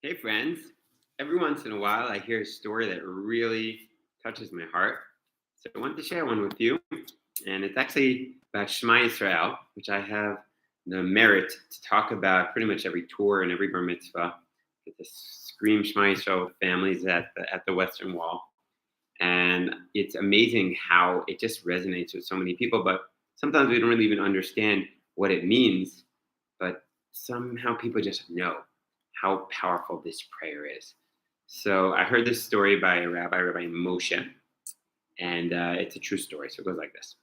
Hey, friends. Every once in a while, I hear a story that really touches my heart. So I wanted to share one with you. And it's actually about Shema Yisrael, which I have the merit to talk about pretty much every tour and every bar mitzvah. Get to scream Shema Yisrael with families at the Western Wall. And it's amazing how it just resonates with so many people. But sometimes we don't really even understand what it means. But somehow people just know how powerful this prayer is. So I heard this story by Rabbi Moshe, and it's a true story. So it goes like this.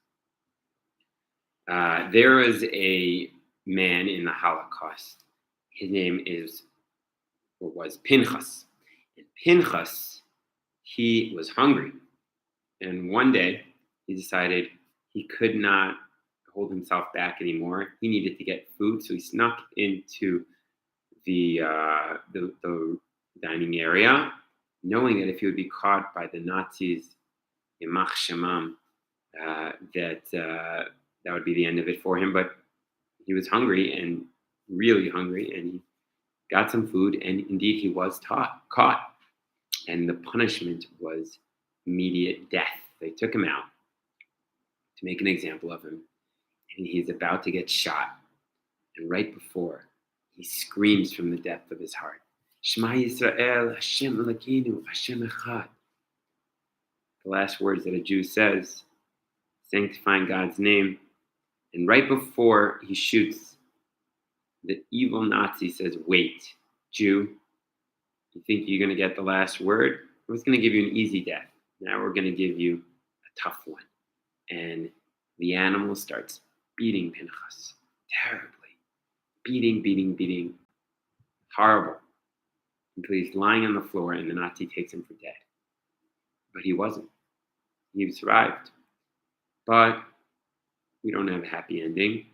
There was a man in the Holocaust. His name was Pinchas. And Pinchas, he was hungry. And one day he decided he could not hold himself back anymore. He needed to get food. So he snuck into the dining area, knowing that if he would be caught by the Nazis, Yamach Shemam, that would be the end of it for him. But he was hungry and really hungry, and he got some food, and indeed he was caught. And the punishment was immediate death. They took him out to make an example of him, and he's about to get shot. And right before, he screams from the depth of his heart, Shema Yisrael, Hashem Elokeinu, Hashem Echad. The last words that a Jew says, sanctifying God's name. And right before he shoots, the evil Nazi says, wait, Jew, you think you're going to get the last word? I was going to give you an easy death. Now we're going to give you a tough one. And the animal starts beating Pinchas terribly. Beating. Horrible. Until he's lying on the floor and the Nazi takes him for dead. But he wasn't. He survived. But we don't have a happy ending.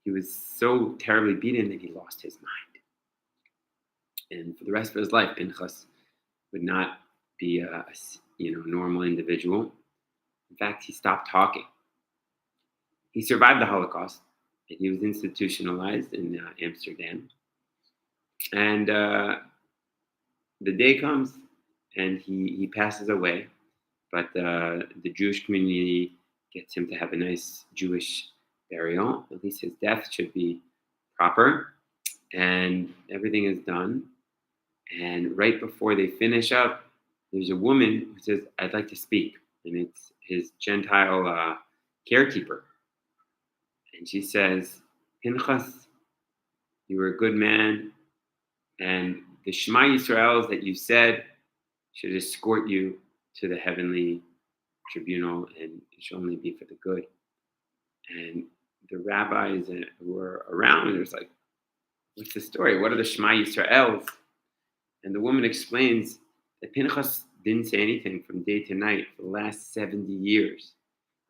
He was so terribly beaten that he lost his mind. And for the rest of his life, Pinchas would not be a normal individual. In fact, he stopped talking. He survived the Holocaust, and he was institutionalized in Amsterdam. And the day comes, and he passes away. But the Jewish community gets him to have a nice Jewish burial. At least his death should be proper. And everything is done. And right before they finish up, there's a woman who says, I'd like to speak. And it's his Gentile caretaker. And she says, Pinchas, you were a good man. And the Shema Yisrael that you said should escort you to the heavenly tribunal, and it should only be for the good. And the rabbis who were around, there's like, what's the story? What are the Shema Yisraels? And the woman explains that Pinchas didn't say anything from day to night for the last 70 years.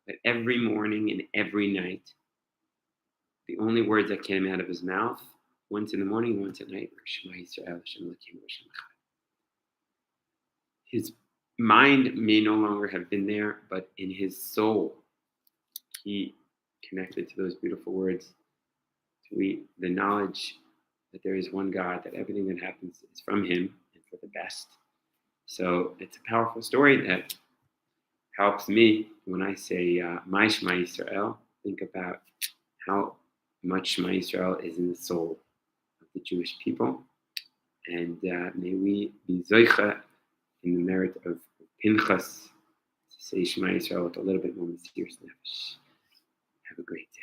But every morning and every night, the only words that came out of his mouth, once in the morning, once at night, were Shema Yisrael, Hashem Elokeinu, Hashem Echad. His mind may no longer have been there, but in his soul, he connected to those beautiful words, to the knowledge that there is one God, that everything that happens is from him and for the best. So it's a powerful story that helps me when I say my Shema Yisrael, think about how much Shema Yisrael is in the soul of the Jewish people. And may we be zoicha in the merit of Pinchas to say Shema Yisrael with a little bit more mysterious nefesh. Have a great day.